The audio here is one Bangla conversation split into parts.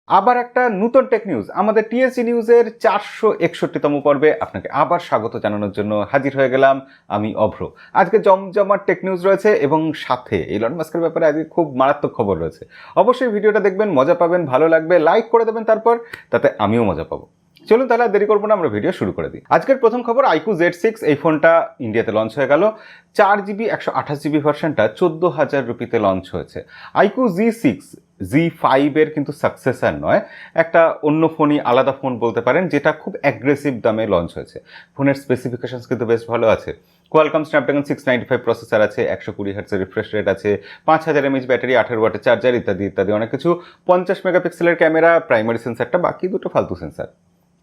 আবার একটা নতুন টেক নিউজ আমাদের টিএসসি নিউজের 461তম পর্বে আপনাকে আবার স্বাগত জানানোর জন্য হাজির হয়ে গেলাম আমি অভ্র। আজকে জমজমাট টেক নিউজ রয়েছে এবং সাথে ইলন মাস্কের ব্যাপারে আজকে খুব মারাত্মক খবর রয়েছে। অবশ্যই ভিডিওটা দেখবেন, মজা পাবেন, ভালো লাগবে, লাইক করে দেবেন, তারপর তাতে আমিও মজা পাবো। চলুন তাহলে আর দেরি করবো না, আমরা ভিডিও শুরু করে দিই। আজকের প্রথম খবর, iQOO Z6 এই ফোনটা ইন্ডিয়াতে লঞ্চ হয়ে গেল। 4GB 128GB ভার্সনটা 14,000 রুপিতে লঞ্চ হয়েছে। iQOO Z5 এর কিন্তু সাকসেসর নয়, একটা অন্য ফোনই, আলাদা ফোন বলতে পারেন, যেটা খুব অ্যাগ্রেসিভ দামে লঞ্চ হয়েছে। ফোনের স্পেসিফিকেশনস কিন্তু বেশ ভালো আছে। কোয়ালকম স্ন্যাপড্রাগন 695 প্রসেসর আছে, 120 হার্টজের রিফ্রেশ রেট আছে, 5000 mAh ব্যাটারি, 18 ওয়াটের চার্জার, ইত্যাদি ইত্যাদি অনেক কিছু। 50 মেগাপিক্সেলের ক্যামেরা, প্রাইমারি সেন্সারটা, বাকি দুটো ফালতু সেন্সার।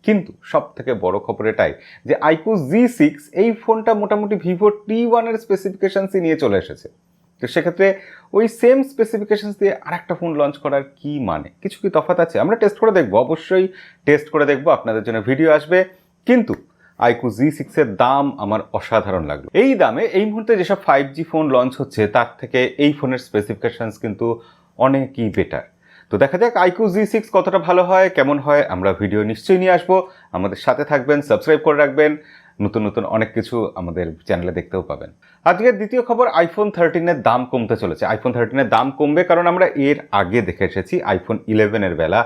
কিন্তু সব থেকে বড় খবর এটাই যে iQOO Z6 এই ফোনটা মোটামুটি ভিভো T1 এর স্পেসিফিকেশনসই নিয়ে চলে এসেছে। তো সেক্ষেত্রে ওই সেম স্পেসিফিকেশনস দিয়ে আরেকটা ফোন লঞ্চ করার কি মানে, কিছু কি তফাৎ আছে? আমরা টেস্ট করে দেখবো, অবশ্যই টেস্ট করে দেখবো, আপনাদের জন্য ভিডিও আসবে। কিন্তু iQOO Z6 এর দাম আমার অসাধারণ লাগলো। এই দামে এই মুহূর্তে যেসব 5G ফোন লঞ্চ হচ্ছে তার থেকে এই ফোনের স্পেসিফিকেশনস কিন্তু অনেকই বেটার। তো দেখা যাক iQOO Z6 কতটা ভালো হয়, কেমন হয়। আমরা ভিডিও নিশ্চয়ই নিয়ে আসবো, আমাদের সাথে থাকবেন, সাবস্ক্রাইব করে রাখবেন, নতুন নতুন অনেক কিছু আমাদের চ্যানেলে দেখতেও পাবেন। আজকের দ্বিতীয় খবর, iPhone 13-এর দাম কমতে চলেছে। iPhone 13-এর দাম কমবে কারণ আমরা এর আগে দেখে এসেছি iPhone 11-এর বেলা,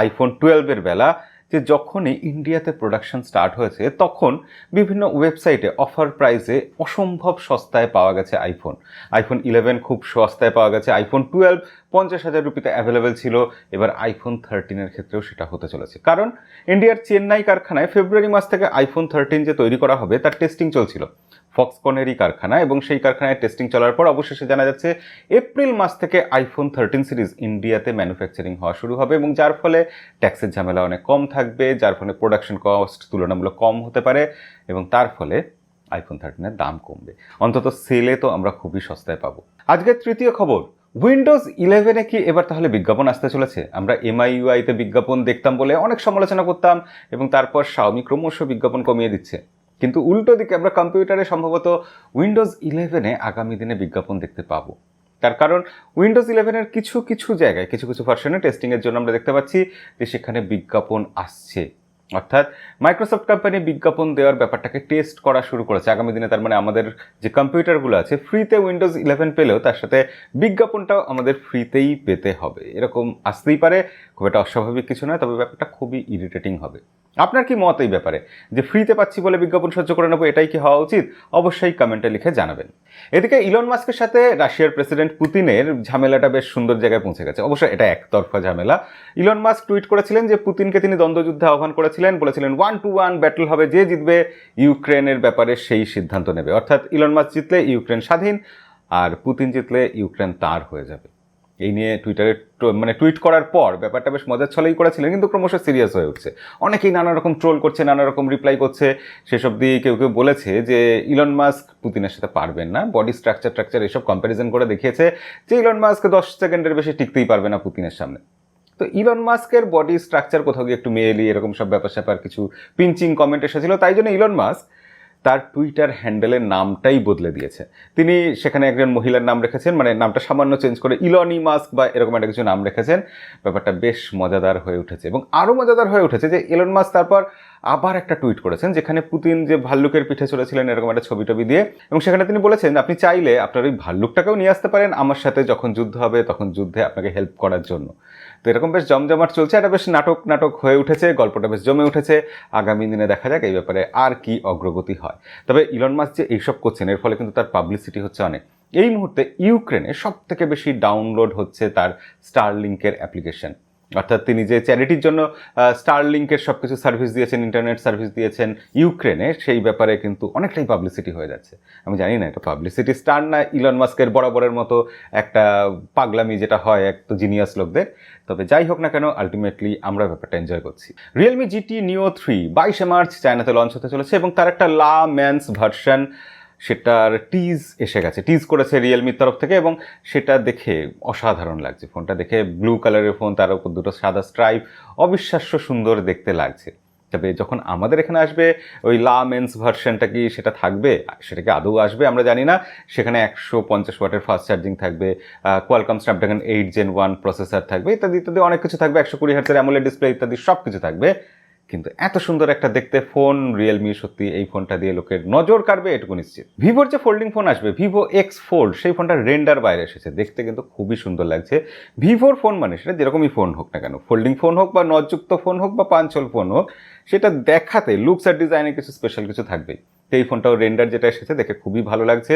iPhone 12-এর বেলা, যে যখনই ইন্ডিয়াতে প্রোডাকশন স্টার্ট হয়েছে তখন বিভিন্ন ওয়েবসাইটে অফার প্রাইসে অসম্ভব সস্তায় পাওয়া গেছে iPhone 11 খুব সস্তায় পাওয়া গেছে, iPhone 12 50,000 রুপিতে অ্যাভেলেবেল ছিল। এবার iPhone 13-এর ক্ষেত্রেও সেটা হতে চলেছে, কারণ ইন্ডিয়ার চেন্নাই কারখানায় ফেব্রুয়ারি মাস থেকে iPhone 13 যে তৈরি করা হবে তার টেস্টিং চলছিল, ফক্সকনেরই কারখানা, এবং সেই কারখানায় টেস্টিং চলার পর অবশেষে জানা যাচ্ছে এপ্রিল মাস থেকে iPhone 13 সিরিজ ইন্ডিয়াতে ম্যানুফ্যাকচারিং হওয়া শুরু হবে, এবং যার ফলে ট্যাক্সের ঝামেলা অনেক কম থাকবে, যার ফলে প্রোডাকশন কস্ট তুলনামূলক কম হতে পারে, এবং তার ফলে iPhone 13-এর দাম কমবে। অন্তত সেলে তো আমরা খুবই সস্তায় পাবো। আজকের তৃতীয় খবর, উইন্ডোজ 11-এ কি এবার তাহলে বিজ্ঞাপন আসতে চলেছে? আমরা MIUI-তে বিজ্ঞাপন দেখতাম বলে অনেক সমালোচনা করতাম, এবং তারপর Xiaomi ক্রমশ বিজ্ঞাপন কমিয়ে দিচ্ছে। কিন্তু উল্টো দিকে আমরা কম্পিউটারে সম্ভবত উইন্ডোজ 11-এ আগামী দিনে বিজ্ঞাপন দেখতে পাবো। তার কারণ উইন্ডোজ 11-এর কিছু কিছু জায়গায়, কিছু কিছু ভার্সনে টেস্টিংয়ের জন্য আমরা দেখতে পাচ্ছি যে সেখানে বিজ্ঞাপন আসছে, অর্থাৎ মাইক্রোসফট কোম্পানি বিজ্ঞাপন দেওয়ার ব্যাপারটাকে টেস্ট করা শুরু করেছে আগামী দিনে। তার মানে আমাদের যে কম্পিউটারগুলো আছে ফ্রিতে উইন্ডোজ 11 পেলেও তার সাথে বিজ্ঞাপনটাও আমাদের ফ্রিতেই পেতে হবে, এরকম আসতেই পারে। খুব একটা অস্বাভাবিক কিছু নয়, তবে ব্যাপারটা খুবই ইরিটেটিং হবে। আপনার কি মত এই ব্যাপারে, যে ফ্রিতে পাচ্ছি বলে বিজ্ঞাপন সহ্য করে নেবো, এটাই কি হওয়া উচিত? অবশ্যই কমেন্টে লিখে জানাবেন। এদিকে ইলন মাস্কের সাথে রাশিয়ার প্রেসিডেন্ট পুতিনের ঝামেলাটা বেশ সুন্দর জায়গায় পৌঁছে গেছে। অবশ্য এটা একতরফা ঝামেলা। ইলন মাস্ক টুইট করেছিলেন যে পুতিনকে তিনি দ্বন্দ্বযুদ্ধে আহ্বান করেছিলেন, বলেছিলেন 1-to-1 ব্যাটল হবে, যে জিতবে ইউক্রেনের ব্যাপারে সেই সিদ্ধান্ত নেবে। অর্থাৎ ইলন মাস্ক জিতলে ইউক্রেন স্বাধীন, আর পুতিন জিতলে ইউক্রেন তার হয়ে যাবে। এই নিয়ে টুইটারে টুইট করার পর ব্যাপারটা বেশ মজার ছলেই করেছিলেন, কিন্তু ক্রমশ সিরিয়াস হয়ে উঠছে। অনেকেই নানা রকম ট্রোল করছে, নানা রকম রিপ্লাই করছে। সেসব দিয়ে কেউ কেউ বলেছে যে ইলন মাস্ক পুতিনের সাথে পারবেন না, বডি স্ট্রাকচার এসব কম্প্যারিজন করে দেখিয়েছে যে ইলন মাস্ক 10 সেকেন্ডের বেশি টিকতেই পারবে না পুতিনের সামনে। তো ইলন মাস্কের বডি স্ট্রাকচার কোথাও গিয়ে একটু মেয়েলি, এরকম সব ব্যাপার স্যাপার কিছু পিঞ্চিং কমেন্ট এসেছিল। তাই জন্য ইলন মাস্ক তার টুইটার হ্যান্ডেলের নামটাই বদলে দিয়েছে। তিনি সেখানে একজন মহিলার নাম রেখেছেন, মানে নামটা সামান্য চেঞ্জ করে ইলনি মাস্ক বা এরকম একটা কিছু নাম রেখেছেন। ব্যাপারটা বেশ মজাদার হয়ে উঠেছে, এবং আরও মজাদার হয়ে উঠেছে যে ইলন মাস্ক তারপর আবার একটা টুইট করেছেন যেখানে পুতিন যে ভাল্লুকের পিঠে চলেছিলেন এরকম একটা ছবি টবি দিয়ে, এবং সেখানে তিনি বলেছেন আপনি চাইলে আপনার ওই ভাল্লুকটাকেও নিয়ে আসতে পারেন আমার সাথে, যখন যুদ্ধ হবে তখন যুদ্ধে আপনাকে হেল্প করার জন্য। তো এরকম বেশ জমজমাট চলছে, এটা বেশ নাটক হয়ে উঠেছে, গল্পটা বেশ জমে উঠেছে। আগামী দিনে দেখা যাক এই ব্যাপারে আর কি অগ্রগতি হয়। তবে ইলন মাস্ক যে এইসব করছেন এর ফলে কিন্তু তার পাবলিসিটি হচ্ছে অনেক। এই মুহূর্তে ইউক্রেনে সব থেকে বেশি ডাউনলোড হচ্ছে তার স্টারলিংকের অ্যাপ্লিকেশন, অর্থাৎ তিনি যে চ্যারিটির জন্য স্টারলিংকের সব কিছু সার্ভিস দিয়েছেন, ইন্টারনেট সার্ভিস দিয়েছেন ইউক্রেনে, সেই ব্যাপারে কিন্তু অনেকটাই পাবলিসিটি হয়ে যাচ্ছে। আমি জানি না এটা পাবলিসিটি স্টার না ইলন মাস্কের বরাবরের মতো একটা পাগলামি যেটা হয় এক তো জিনিয়াস লোকদের। তবে যাই হোক না কেন, আলটিমেটলি আমরা ব্যাপারটা এনজয় করছি। Realme GT Neo 3 22 মার্চ চায়নাতে লঞ্চ হতে চলেছে, এবং তার একটা লা ম্যান্স ভার্সন, সেটার টিজ এসে গেছে, টিজ করেছে রিয়েলমির তরফ থেকে, এবং সেটা দেখে অসাধারণ লাগছে। ফোনটা দেখে ব্লু কালারের ফোন, তার উপর দুটো সাদা স্ট্রাইপ, অবিশ্বাস্য সুন্দর দেখতে লাগছে। তবে যখন আমাদের এখানে আসবে ওই মেন্স ভার্সনটা কি সেটা থাকবে, সেটা কি আদৌ আসবে আমরা জানি না। সেখানে 150 ওয়াটের ফাস্ট চার্জিং থাকবে, কোয়ালকম স্ন্যাপড্রাগন 8 Gen 1 প্রসেসর থাকবে, ইত্যাদি ইত্যাদি অনেক কিছু থাকবে, 120 হার্টজের অ্যামোলেড ডিসপ্লে ইত্যাদি সব কিছু থাকবে। কিন্তু এত সুন্দর একটা দেখতে ফোন রিয়েলমি সত্যি এই ফোনটা দিয়ে লোকের নজর কাড়বে এটুকু নিশ্চিত। ভিভোর যে ফোল্ডিং ফোন আসবে ভিভো এক্স ফোল্ড, সেই ফোনটার রেন্ডার বাইরে এসেছে, দেখতে কিন্তু খুবই সুন্দর লাগছে। ভিভোর ফোন মানে সেটা যেরকমই ফোন হোক না কেন, ফোল্ডিং ফোন হোক বা নজযুক্ত ফোন হোক বা পাঞ্চল ফোন হোক, সেটা দেখাতে লুকস আর ডিজাইনে কিছু স্পেশাল কিছু থাকবেই। তো এই ফোনটাও রেন্ডার যেটা এসেছে দেখে খুবই ভালো লাগছে।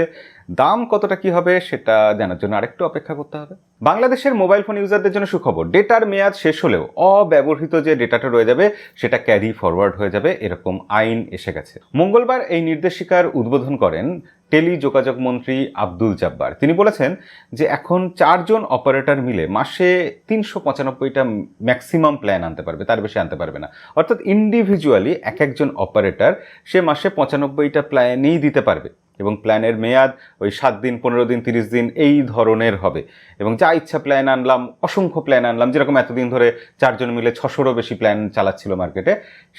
দাম কতটা কি হবে সেটা জানার জন্য আরেকটু অপেক্ষা করতে হবে। বাংলাদেশের মোবাইল ফোন ইউজারদের জন্য সুখবর, ডেটার মেয়াদ শেষ হলেও অব্যবহৃত যে ডেটাটা রয়ে যাবে সেটা ক্যারি ফরওয়ার্ড হয়ে যাবে, এরকম আইন এসে গেছে। মঙ্গলবার এই নির্দেশিকার উদ্বোধন করেন টেলি যোগাযোগ মন্ত্রী আব্দুল জব্বার। তিনি বলেছেন যে এখন 4 জন অপারেটর মিলে মাসে 395টা ম্যাক্সিমাম প্ল্যান আনতে পারবে, তার বেশি আনতে পারবে না। অর্থাৎ ইন্ডিভিজুয়ালি এক একজন অপারেটর সে মাসে 95টা প্ল্যানই দিতে পারবে, এবং প্ল্যানের মেয়াদ ওই 7 দিন, 15 দিন, 30 দিন এই ধরনের হবে। এবং যা ইচ্ছা প্ল্যান আনলাম, অসংখ্য প্ল্যান আনলাম, যেরকম এতদিন ধরে 4 জন মিলে 600রও বেশি প্ল্যান চালাচ্ছিল মার্কেটে,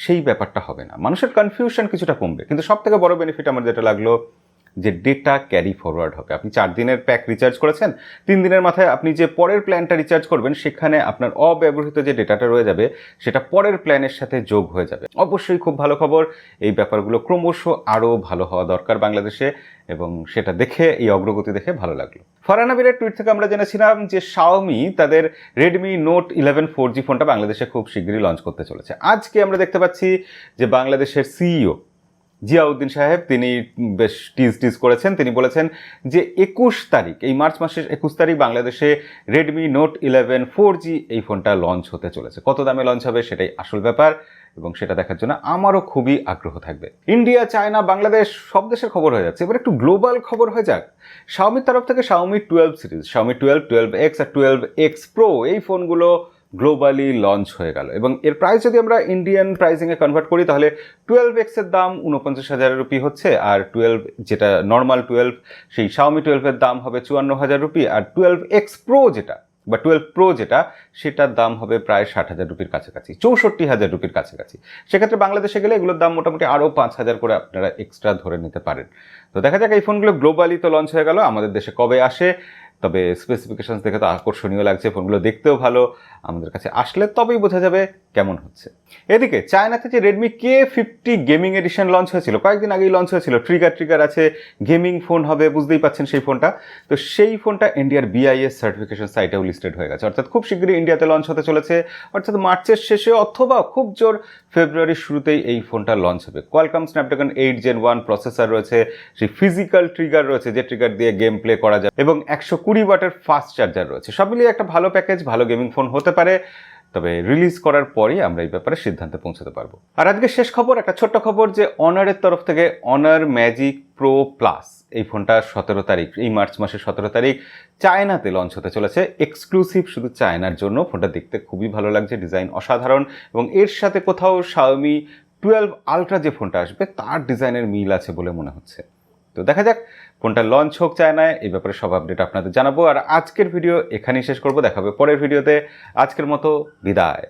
সেই ব্যাপারটা হবে না। মানুষের কনফিউশন কিছুটা কমবে। কিন্তু সব থেকে বড় বেনিফিট আমার যেটা লাগলো যে ডেটা ক্যারি ফরওয়ার্ড হবে। আপনি 4 দিনের প্যাক রিচার্জ করেছেন, 3 দিনের মাথায় আপনি যে পরের প্ল্যানটা রিচার্জ করবেন সেখানে আপনার অব্যবহৃত যে ডেটাটা রয়ে যাবে সেটা পরের প্ল্যানের সাথে যোগ হয়ে যাবে। অবশ্যই খুব ভালো খবর। এই ব্যাপারগুলো ক্রমশ আরও ভালো হওয়া দরকার বাংলাদেশে, এবং সেটা দেখে, এই অগ্রগতি দেখে ভালো লাগলো। ফারহান আবিরের টুইট থেকে আমরা জেনেছিলাম যে Xiaomi তাদের রেডমি নোট 11 4G ফোনটা বাংলাদেশে খুব শীঘ্রই লঞ্চ করতে চলেছে। আজকে আমরা দেখতে পাচ্ছি যে বাংলাদেশের সিইও জিয়াউদ্দিন সাহেব তিনি বেশ টিজ করেছেন। তিনি বলেছেন যে 21 তারিখ, এই মার্চ মাসের 21 তারিখ বাংলাদেশে রেডমি নোট 11 4G এই ফোনটা লঞ্চ হতে চলেছে। কত দামে লঞ্চ হবে সেটাই আসল ব্যাপার, এবং সেটা দেখার জন্য আমারও খুবই আগ্রহ থাকবে। ইন্ডিয়া, চায়না, বাংলাদেশ সব দেশের খবর হয়ে যাচ্ছে, এবার একটু গ্লোবাল খবর হয়ে যাক। Xiaomiর তরফ থেকে Xiaomi 12 সিরিজ, Xiaomi 12, 12X আর 12X Pro এই ফোনগুলো গ্লোবালি লঞ্চ হয়ে গেল, এবং এর প্রাইস যদি আমরা ইন্ডিয়ান প্রাইসিংয়ে কনভার্ট করি তাহলে 12X এর দাম 49,000 রুপি হচ্ছে, আর 12 যেটা নর্মাল 12 সেই Xiaomi 12 এর দাম হবে 54,000 রুপি, আর 12X Pro যেটা বা 12 Pro যেটা সেটার দাম হবে প্রায় 60,000 রুপির কাছাকাছি, 64,000 রুপির কাছাকাছি। সেক্ষেত্রে বাংলাদেশে গেলে এগুলোর দাম মোটামুটি আরও 5,000 করে আপনারা এক্সট্রা ধরে নিতে পারেন। তো দেখা যাক, এই ফোনগুলো গ্লোবালি তো লঞ্চ হয়ে গেল, আমাদের দেশে কবে আসে। তবে স্পেসিফিকেশনস দেখে তো আকর্ষণীয় লাগছে, ফোনগুলো দেখতেও ভালো। আমাদের কাছে আসলে তবেই বোঝা যাবে কেমন হচ্ছে। এদিকে চায়নাতে যে Redmi K50 gaming addition launch হয়েছিল, কয়েকদিন আগেই লঞ্চ হয়েছিল, ট্রিগার আছে, গেমিং ফোন হবে, বুঝতেই পাচ্ছেন সেই ফোনটা। তো সেই ফোনটা ইন্ডিয়ার BIS সার্টিফিকেশন সাইটেও লিস্টেড হয়ে গেছে, অর্থাৎ খুব শীঘ্রই ইন্ডিয়াতে লঞ্চ হতে চলেছে, অর্থাৎ মার্চের শেষে অথবা খুব জোর ফেব্রুয়ারির শুরুতেই এই ফোনটা লঞ্চ হবে। কোয়ালকম স্ন্যাপড্রাগন 8 Gen 1 প্রসেসর রয়েছে, সেই ফিজিক্যাল ট্রিগার রয়েছে যে ট্রিগার দিয়ে গেম প্লে করা যায়, এবং 120 ওয়াটের ফাস্ট চার্জার রয়েছে। সব মিলিয়ে একটা ভালো প্যাকেজ, ভালো গেমিং ফোন হতে পারে। তবে রিলিজ করার পরই আমরা এই ব্যাপারে সিদ্ধান্তে পৌঁছাতে পারবো। আর আজকে শেষ খবর, একটা ছোট্ট খবর যে অনারের তরফ থেকে অনার ম্যাজিক প্রো প্লাস এই ফোনটা 17 তারিখ, এই মার্চ মাসের 17 তারিখ চায়নাতে লঞ্চ হতে চলেছে, এক্সক্লুসিভ শুধু চায়নার জন্য। ফোনটা দেখতে খুবই ভালো লাগছে, ডিজাইন অসাধারণ, এবং এর সাথে কোথাও Xiaomi 12 আলট্রা যে ফোনটা আসবে তার ডিজাইনের মিল আছে বলে মনে হচ্ছে। তো দেখা যাক, ফোনটা লঞ্চ হোক চায়নায়, এই ব্যাপারে সব আপডেট আপনাদের জানাবো। আর আজকের ভিডিও এখানেই শেষ করবো, দেখা হবে পরের ভিডিওতে। আজকের মতো বিদায়।